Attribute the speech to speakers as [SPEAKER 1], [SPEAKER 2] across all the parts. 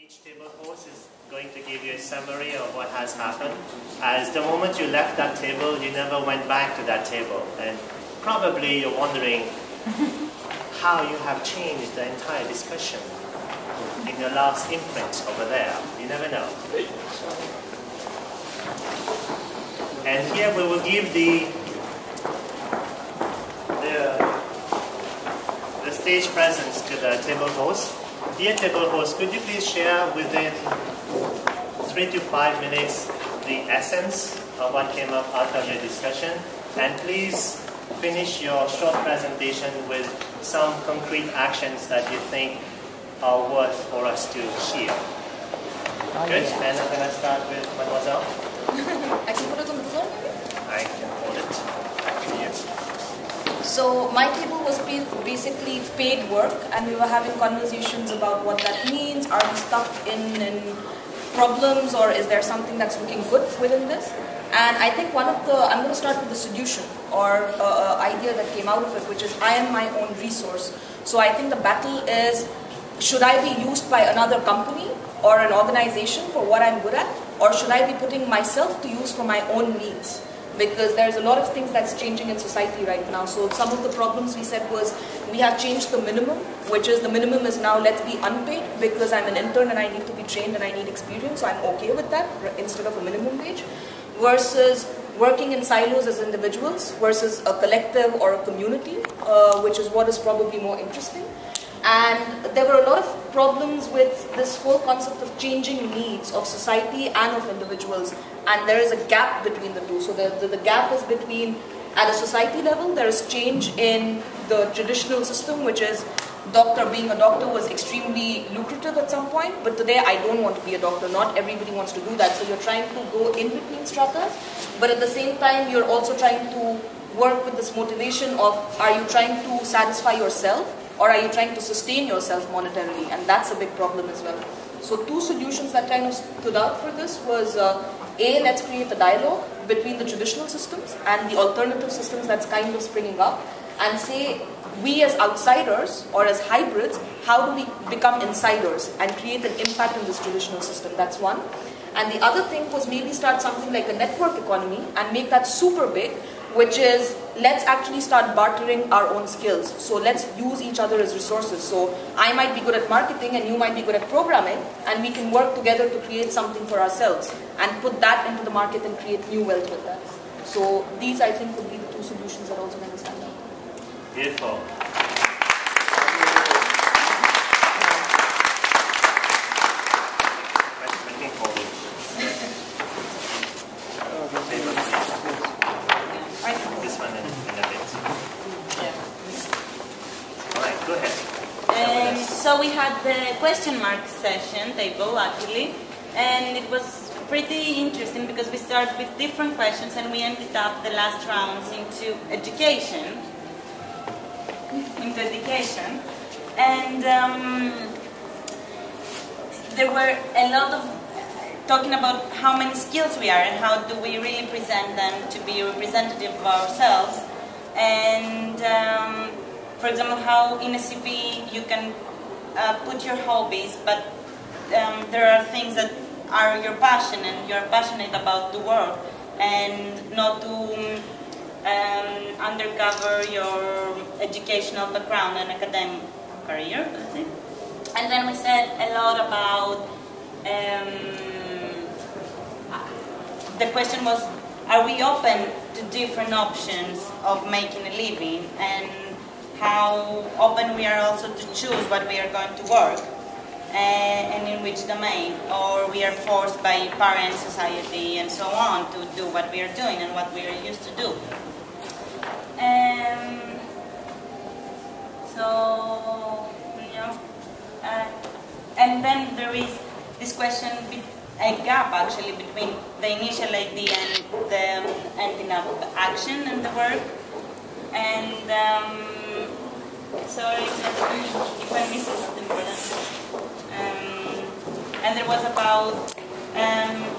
[SPEAKER 1] Each table host is going to give you a summary of what has happened. As the moment you left that table, you never went back to that table. And probably you're wondering how you have changed the entire discussion in your last imprint over there. You never know. And here we will give the stage presence to the table host. Dear table host, could you please share within 3 to 5 minutes the essence of what came up out of your discussion, and please finish your short presentation with some concrete actions that you think are worth for us to hear. Good, and I'm going to start with Mademoiselle.
[SPEAKER 2] I can put it on the floor?
[SPEAKER 1] I can hold it actually, yes.
[SPEAKER 2] So my table was basically paid work, and we were having conversations about what that means. Are we stuck in problems, or is there something that's looking good within this? And I think I'm going to start with the solution or idea that came out of it, which is I am my own resource. So I think the battle is, should I be used by another company or an organization for what I'm good at, or should I be putting myself to use for my own needs? Because there's a lot of things that's changing in society right now. So some of the problems we said was we have changed the minimum, which is the minimum is now let's be unpaid because I'm an intern and I need to be trained and I need experience, so I'm okay with that instead of a minimum wage, versus working in silos as individuals versus a collective or a community, which is what is probably more interesting. And there were a lot of problems with this whole concept of changing needs of society and of individuals. And there is a gap between the two. So the gap is between, at a society level, there is change in the traditional system, which is being a doctor was extremely lucrative at some point. But today I don't want to be a doctor. Not everybody wants to do that. So you're trying to go in between stratas. But at the same time, you're also trying to work with this motivation of, are you trying to satisfy yourself? Or are you trying to sustain yourself monetarily? And that's a big problem as well. So two solutions that kind of stood out for this was, A, let's create a dialogue between the traditional systems and the alternative systems that's kind of springing up, and say, we as outsiders or as hybrids, how do we become insiders and create an impact in this traditional system? That's one. And the other thing was maybe start something like a network economy and make that super big, which is, let's actually start bartering our own skills. So let's use each other as resources. So I might be good at marketing and you might be good at programming, and we can work together to create something for ourselves and put that into the market and create new wealth with that. So these, I think, would be the two solutions that also kind of stand out.
[SPEAKER 1] Beautiful. This one in a bit. All right, go ahead.
[SPEAKER 3] So we had the question mark session table actually, and it was pretty interesting because we started with different questions and we ended up the last rounds into education. And there were a lot of talking about how many skills we are and how do we really present them to be representative of ourselves. And for example, how in a CV you can put your hobbies, but there are things that are your passion and you're passionate about the work, and not to undercover your educational background and academic career, that's it. And then we said a lot about the question was, are we open to different options of making a living, and how open we are also to choose what we are going to work and in which domain, or we are forced by parents, society and so on to do what we are doing and what we are used to do. And then there is this question, a gap actually between the initial idea and the ending up action and the work. And sorry if I missed something important. And there was about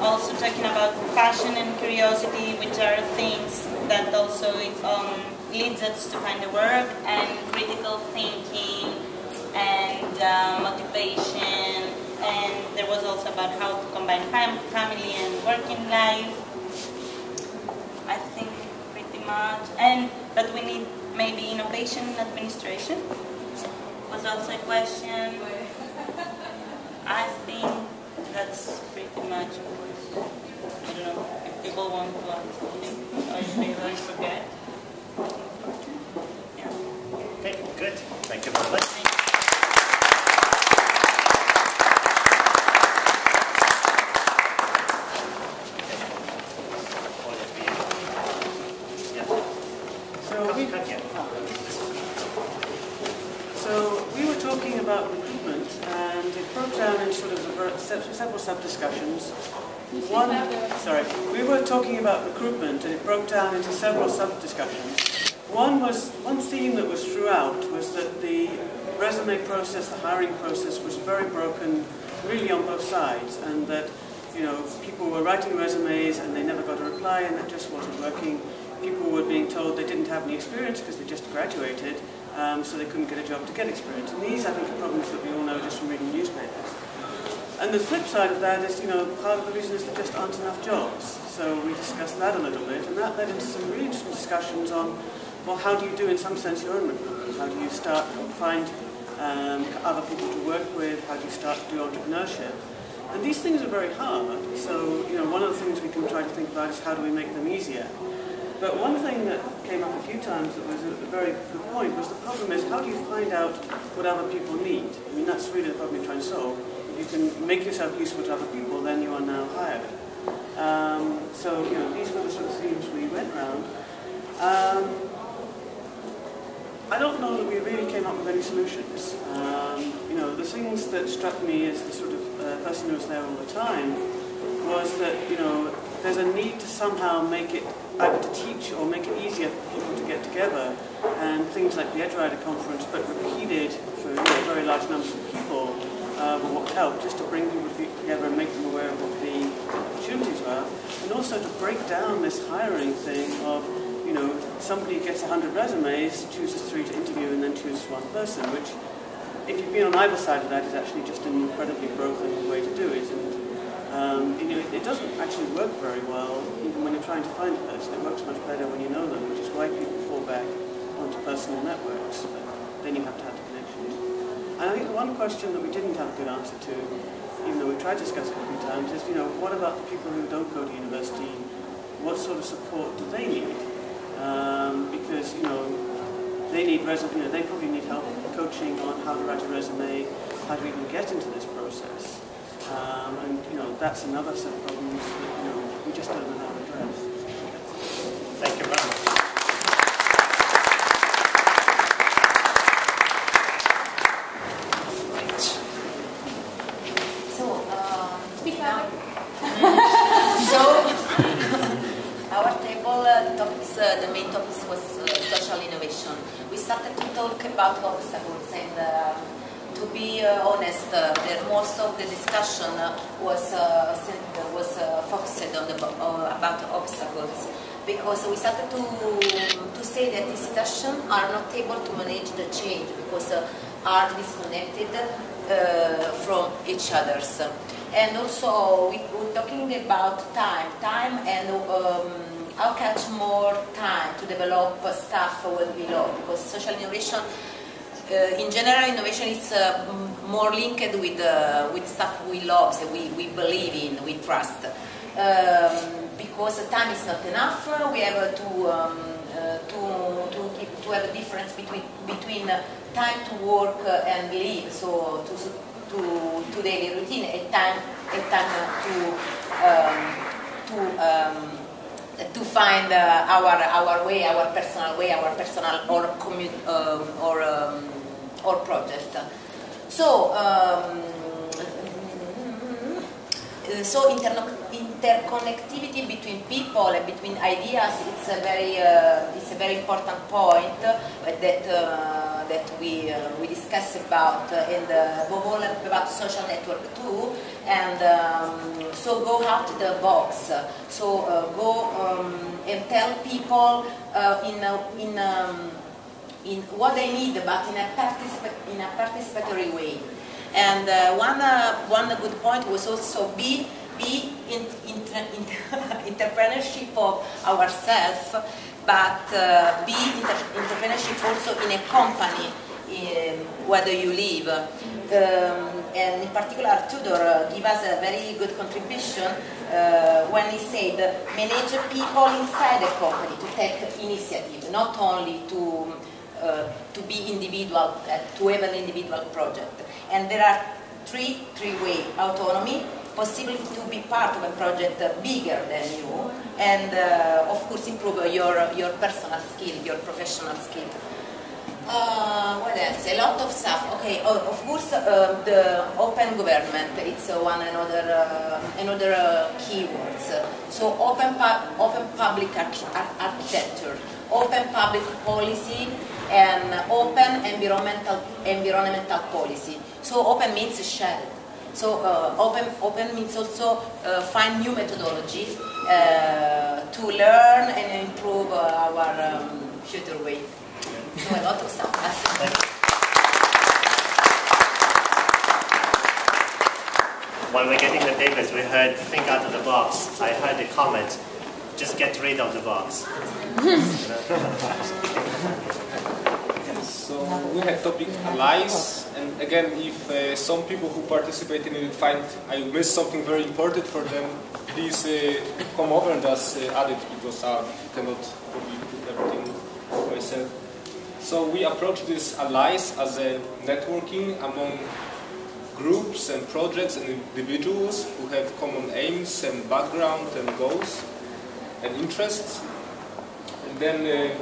[SPEAKER 3] also talking about passion and curiosity, which are things that also leads us to find the work, and critical thinking and motivation and the also about how to combine family and working life. I think pretty much. And that we need maybe innovation in administration was also a question. I think that's pretty much. I don't know if people want to add something or if they will forget. Yeah.
[SPEAKER 1] Okay, good. Thank you very much.
[SPEAKER 4] So we were talking about recruitment, and it broke down in sort of several sub-discussions. We were talking about recruitment, and it broke down into several sub-discussions. One theme that was throughout was that the resume process, the hiring process, was very broken, really on both sides, and that people were writing resumes and they never got a reply, and that just wasn't working. People were being told they didn't have any experience because they just graduated, so they couldn't get a job to get experience. And these, I think, are problems that we all know just from reading newspapers. And the flip side of that is, part of the reason is there just aren't enough jobs. So we discussed that a little bit, and that led into some really interesting discussions on, well, how do you do, in some sense, your own recruitment? How do you start to find other people to work with? How do you start to do entrepreneurship? And these things are very hard. So, one of the things we can try to think about is how do we make them easier? But one thing that came up a few times that was a very good point was the problem is how do you find out what other people need? I mean, that's really the problem you're trying to solve. If you can make yourself useful to other people, then you are now hired. So, these were the sort of themes we went around. I don't know that we really came up with any solutions. The things that struck me as the sort of person who was there all the time was that, there's a need to somehow make it either to teach or make it easier for people to get together, and things like the Edgeryder conference, but repeated for very large numbers of people, were what helped, just to bring people together and make them aware of what the opportunities were, and also to break down this hiring thing of, somebody gets 100 resumes, chooses 3 to interview, and then chooses one person, which, if you've been on either side of that, is actually just an incredibly broken way to do it. And it doesn't actually work very well, even when you're trying to find a person. It works much better when you know them, which is why people fall back onto personal networks. But then you have to have the connections. And I think one question that we didn't have a good answer to, even though we tried to discuss it a few times, is, what about the people who don't go to university? What sort of support do they need? Because, they need they probably need help coaching on how to write a resume, how to even get into this process. And that's another set of problems that we just don't know how to address.
[SPEAKER 1] Thank you very much.
[SPEAKER 5] Speak now. So our table, the main topic was social innovation. We started to talk about obstacles, and to be honest, most of the discussion was focused on about obstacles, because we started to say that institutions are not able to manage the change because are disconnected from each others. And also we were talking about time and how catch more time to develop stuff when we love, because social innovation, in general, innovation is more linked with stuff we love, so we believe in, we trust. Because time is not enough, we have to have a difference between time to work and live, so to daily routine, and time to find our way, our personal way, our personal or project. So interconnectivity between people and between ideas, it's a very important point that we discuss about, and above all about social network too. And so go out the box. So go and tell people in what they need, but in a participatory way. And one good point was also be entrepreneurship of ourselves, but be entrepreneurship also in a company, whether you live. And in particular, Tudor gave us a very good contribution when he said manage people inside the company to take initiative, not only to be individual, to have an individual project. And there are three ways: autonomy, possibility to be part of a project bigger than you, and of course improve your personal skill, your professional skill. What else? A lot of stuff. Okay, of course the open government, it's another keywords. So open public architecture, open public policy, and open environmental policy. So open means shared. So open means also find new methodology to learn and improve our future way. So a lot of stuff.
[SPEAKER 1] While we're getting the papers, we heard think out of the box. I heard the comment, just get rid of the box.
[SPEAKER 6] So we have topic allies, and again, if some people who participate in it find I missed something very important for them, please come over and just add it, because I cannot probably put everything myself. So we approach this allies as a networking among groups and projects and individuals who have common aims and background and goals and interests. And then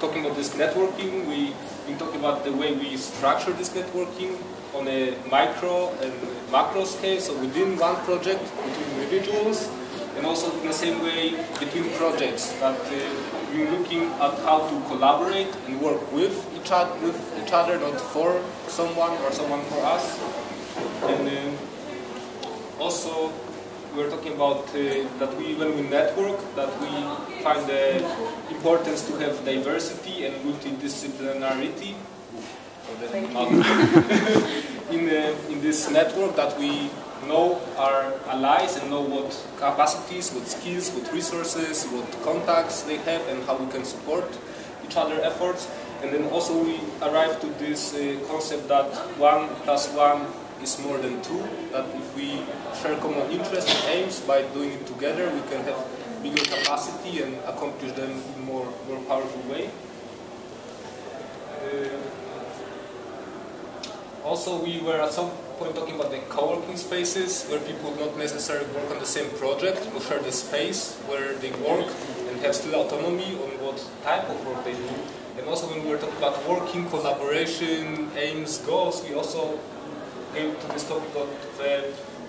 [SPEAKER 6] talking about this networking, we talk about the way we structure this networking on a micro and macro scale, so within one project, between individuals, and also in the same way between projects, that we're looking at how to collaborate and work with each other, not for someone or someone for us. And also we're talking about that when we network, that we find the importance to have diversity and multidisciplinarity in this network, that we know our allies and know what capacities, what skills, what resources, what contacts they have, and how we can support each other's efforts. And then also we arrive to this concept that 1 + 1 is more than 2, that if we share common interests and aims, by doing it together we can have bigger capacity and accomplish them in a more powerful way. Also, we were at some point talking about the co-working spaces, where people not necessarily work on the same project, but share the space where they work and have still autonomy on what type of work they do. And also when we were talking about working, collaboration, aims, goals, we also came to this topic of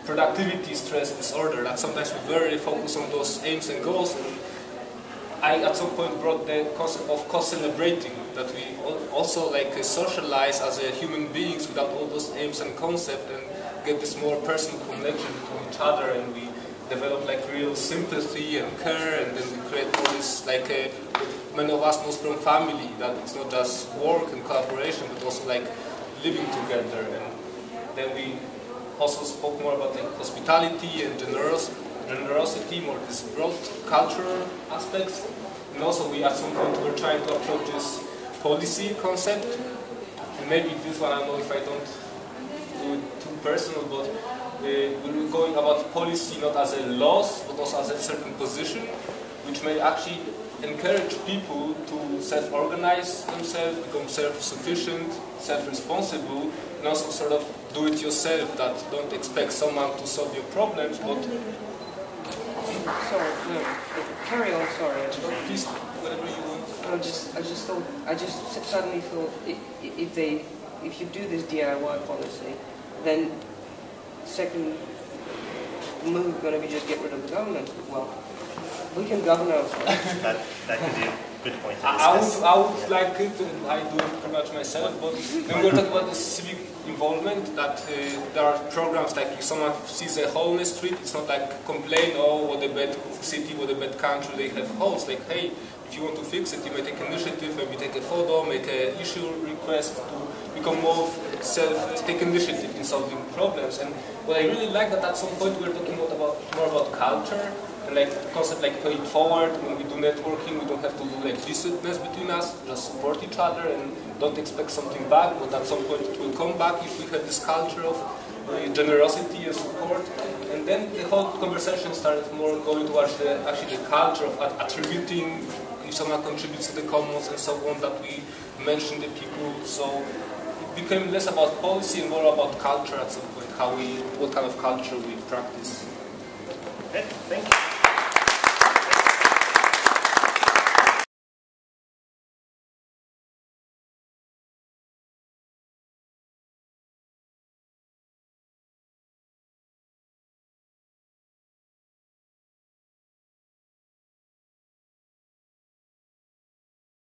[SPEAKER 6] productivity stress disorder, that sometimes we very focus on those aims and goals. And I at some point brought the concept of co-celebrating, that we also socialize as human beings without all those aims and concepts, and get this more personal connection to each other, and we develop real sympathy and care, and then we create all this many of us know from family, that it's not just work and collaboration, but also living together. And then we also spoke more about hospitality and generosity, more this broad cultural aspects. And also we at some point were trying to approach this policy concept. And maybe this one, I don't know if I don't do it too personal, but we're going about policy not as a loss, but also as a certain position, which may actually encourage people to self-organize themselves, become self-sufficient, self-responsible, and also sort of do it yourself, that don't expect someone to solve your problems, but...
[SPEAKER 7] Sorry, no, carry on, sorry.
[SPEAKER 6] Please, whatever you want.
[SPEAKER 7] I just suddenly thought, if you do this DIY policy, then second move going to be just get rid of the government. Well, we can govern ourselves.
[SPEAKER 1] that could be a good point to
[SPEAKER 6] I
[SPEAKER 1] discuss.
[SPEAKER 6] would like it, and I do it pretty much myself, but when we're talking about the civic involvement, that there are programs if someone sees a hole in the street, it's not complain, oh, what a bad city, what a bad country, they have holes. Hey, if you want to fix it, you may take initiative, maybe take a photo, make an issue request to become more take initiative in solving problems. And what I really like that at some point we're talking more about culture and like concept like pay it forward. When we do networking, we don't have to do like business between us, just support each other and don't expect something back. But at some point it will come back if we have this culture of generosity and support. And then the whole conversation started more going towards the culture of attributing if someone contributes to the commons and so on, that we mentioned the people. So it became less about policy and more about culture at some point, what kind of culture we practice.
[SPEAKER 1] Okay, thank you.